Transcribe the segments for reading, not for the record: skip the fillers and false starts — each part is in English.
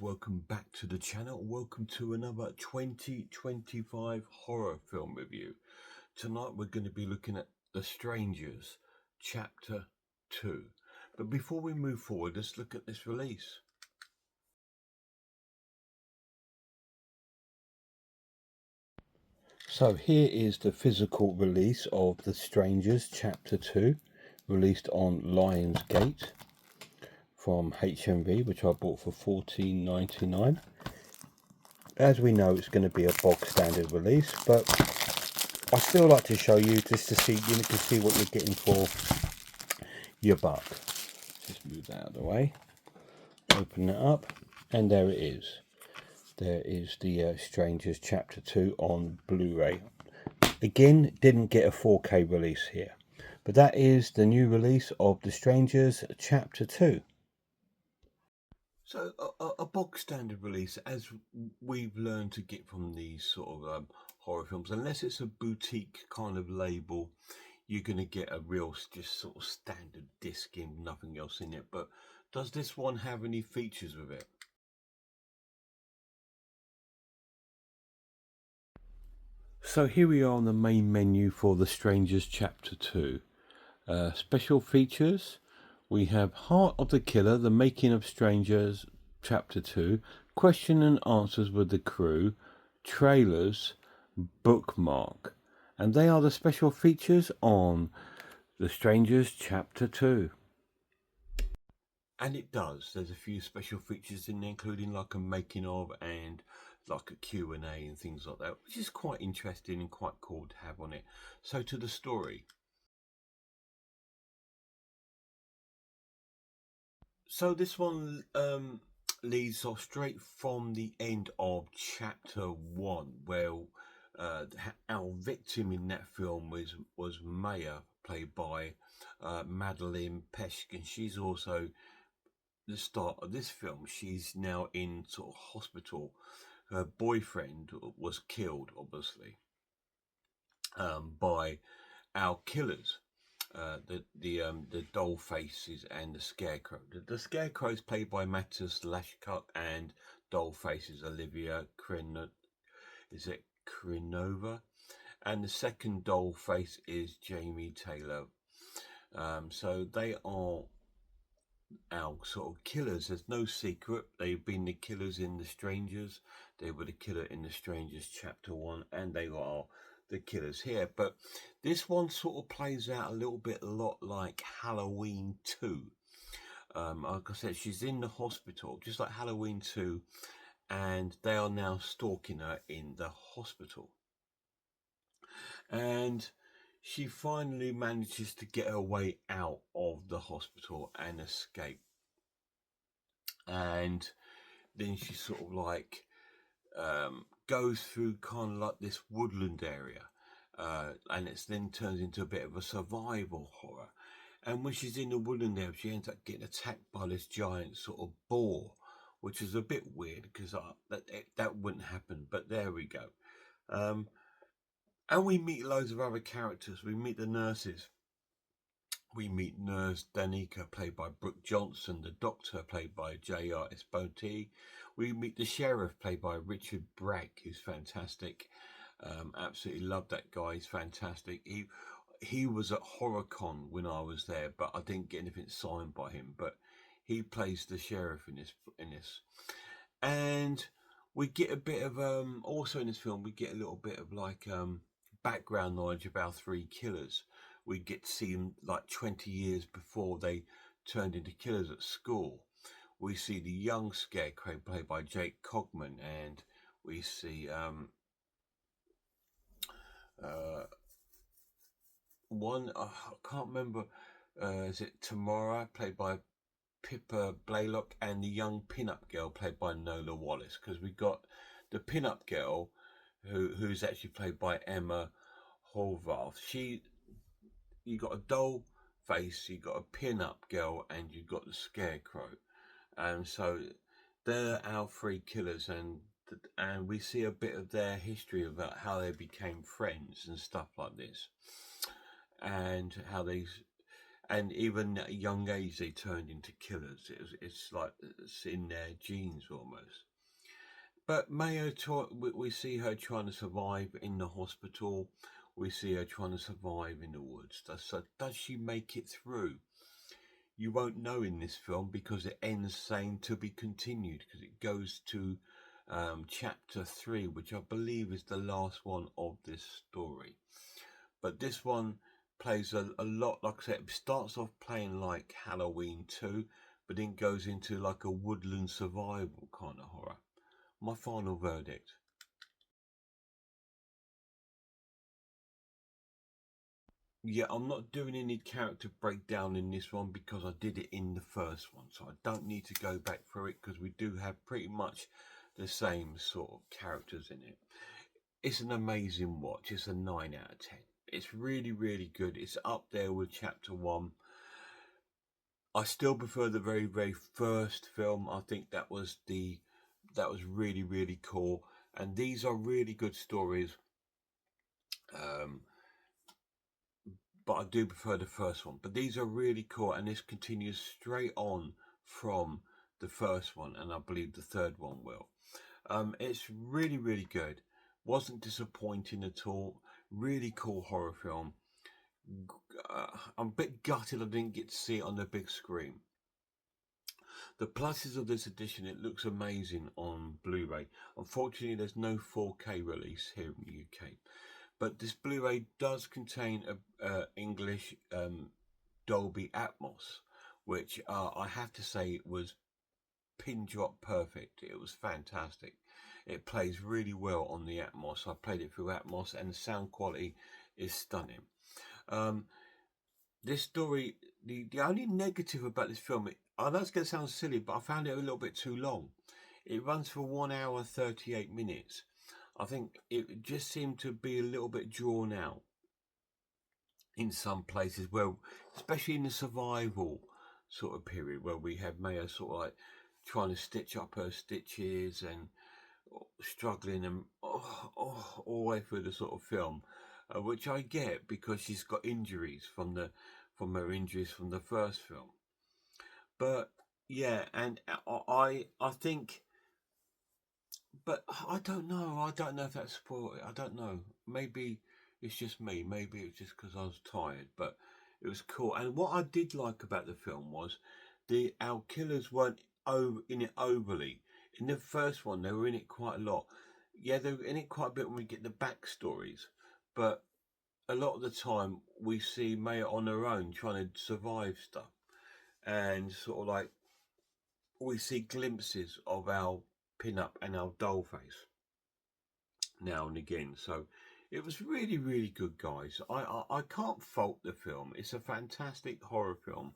welcome back to the channel. Welcome to another 2025 horror film review. Tonight we're going to be looking at The Strangers Chapter 2. But before we move forward, let's look at this release. So here is the physical release of The Strangers Chapter 2, released on Lionsgate from HMV, which I bought for $14.99. As we know, it's going to be a bog standard release, but I still like to show you just to see, you can see what you're getting for your buck. Just move that out of the way, open it up, and there it is. There is the Strangers Chapter 2 on Blu-ray. Again, didn't get a 4K release here, but that is the new release of The Strangers Chapter 2. So a bog standard release, as we've learned to get from these sort of horror films, unless it's a boutique kind of label, you're going to get a real just sort of standard disc in, nothing else in it. But does this one have any features with it? So here we are on the main menu for The Strangers Chapter 2. Special features. We have Heart of the Killer, The Making of Strangers Chapter 2, Question and Answers with the Crew, Trailers, Bookmark. And they are the special features on The Strangers Chapter 2. And it does. There's a few special features in there, including like a making of and like a Q&A and things like that, which is quite interesting and quite cool to have on it. So to the story. So this one leads off straight from the end of chapter 1, where our victim in that film was Maya, played by Madeleine Pesch, and she's also the start of this film. She's now in sort of hospital. Her boyfriend was killed, obviously, by our killers. The doll faces and the scarecrow. The scarecrow is played by Matthias Lashkuk, and doll faces Olivia Krenova, and the second doll face is Jamie Taylor. So they are our sort of killers. There's no secret. They've been the killers in The Strangers. They were the killer in The Strangers Chapter 1, and they are the killers here. But this one sort of plays out a lot like Halloween 2. Like I said, she's in the hospital, just like Halloween 2, and they are now stalking her in the hospital. And she finally manages to get her way out of the hospital and escape. And then she sort of like goes through kind of like this woodland area, and it's then turns into a bit of a survival horror. And when she's in the woodland area, she ends up getting attacked by this giant sort of boar, which is a bit weird because that wouldn't happen. But there we go. And we meet loads of other characters. We meet the nurses. We meet Nurse Danica, played by Brooke Johnson, the Doctor, played by J.R. Esposito. We meet the Sheriff, played by Richard Bragg, who's fantastic. Absolutely love that guy. He's fantastic. He was at HorrorCon when I was there, but I didn't get anything signed by him. But he plays the Sheriff in this. And we get a bit of also in this film we get a little bit of like background knowledge of our three killers. We get to see them like 20 years before they turned into killers at school. We see the young scarecrow played by Jake Cogman, and we see one I can't remember, is it Tamara, played by Pippa Blaylock, and the young pin-up girl played by Nola Wallace, because we got the pin-up girl who's actually played by Emma Horvath. You got a doll face, you got a pin-up girl, and you got the scarecrow, and so they're our three killers, and we see a bit of their history about how they became friends and stuff like this, and how they and even at a young age they turned into killers. It's like it's in their genes almost. But Mayo, we see her trying to survive in the hospital. We see her trying to survive in the woods. Does she make it through? You won't know in this film because it ends saying to be continued, because it goes to chapter 3, which I believe is the last one of this story. But this one plays a lot, like I said, it starts off playing like Halloween 2, but then goes into like a woodland survival kind of horror. My final verdict. Yeah, I'm not doing any character breakdown in this one because I did it in the first one, so I don't need to go back through it because we do have pretty much the same sort of characters in it. It's an amazing watch. It's a 9 out of 10. It's really, really good. It's up there with chapter 1. I still prefer the very, very first film. I think that was really, really cool. And these are really good stories. Um, but I do prefer the first one. But these are really cool, and this continues straight on from the first one, and I believe the third one will. It's really, really good. Wasn't disappointing at all. Really cool horror film. I'm a bit gutted I didn't get to see it on the big screen. The pluses of this edition, it looks amazing on Blu-ray. Unfortunately, there's no 4K release here in the UK. But this Blu-ray does contain a English Dolby Atmos, which I have to say was pin drop perfect. It was fantastic. It plays really well on the Atmos. I played it through Atmos, and the sound quality is stunning. This story, the only negative about this film, I know it's going to sound silly, but I found it a little bit too long. It runs for 1 hour 38 minutes. I think it just seemed to be a little bit drawn out in some places, where, especially in the survival sort of period, where we have Maya sort of like trying to stitch up her stitches and struggling and all the way through the sort of film, which I get because she's got injuries from her injuries from the first film. But yeah, and I think, but I don't know. I don't know if that's spoiled. I don't know. Maybe it's just me. Maybe it's just because I was tired. But it was cool. And what I did like about the film was our killers weren't in it overly. In the first one, they were in it quite a lot. Yeah, they were in it quite a bit when we get the backstories. But a lot of the time, we see Maya on her own trying to survive stuff, and sort of like we see glimpses of our pin-up and our doll face now and again. So it was really, really good, guys. I can't fault the film. It's a fantastic horror film,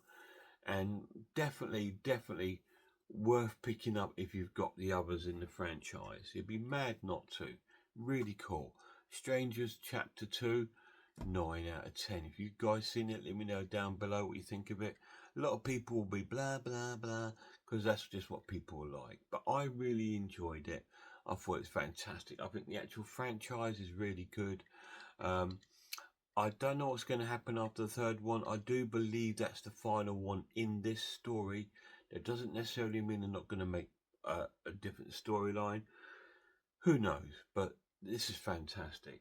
and definitely worth picking up if you've got the others in the franchise. You'd be mad not to. Really cool. Strangers Chapter 2, 9 out of 10. If you guys seen it, let me know down below what you think of it. A lot of people will be blah blah blah because that's just what people like, but I really enjoyed it. I thought it's fantastic. I think the actual franchise is really good. I don't know what's going to happen after the third one. I do believe that's the final one in this story. That doesn't necessarily mean they're not going to make a different storyline. Who knows? But this is fantastic.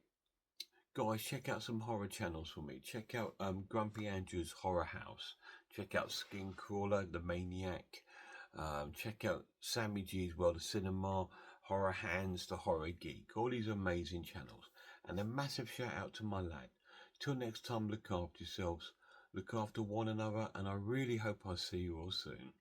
Guys, check out some horror channels for me. Check out Grumpy Andrew's Horror House. Check out Skin Crawler, The Maniac. Check out Sammy G's World of Cinema, Horror Hands, The Horror Geek. All these amazing channels. And a massive shout out to my lad. Till next time, look after yourselves, look after one another, and I really hope I see you all soon.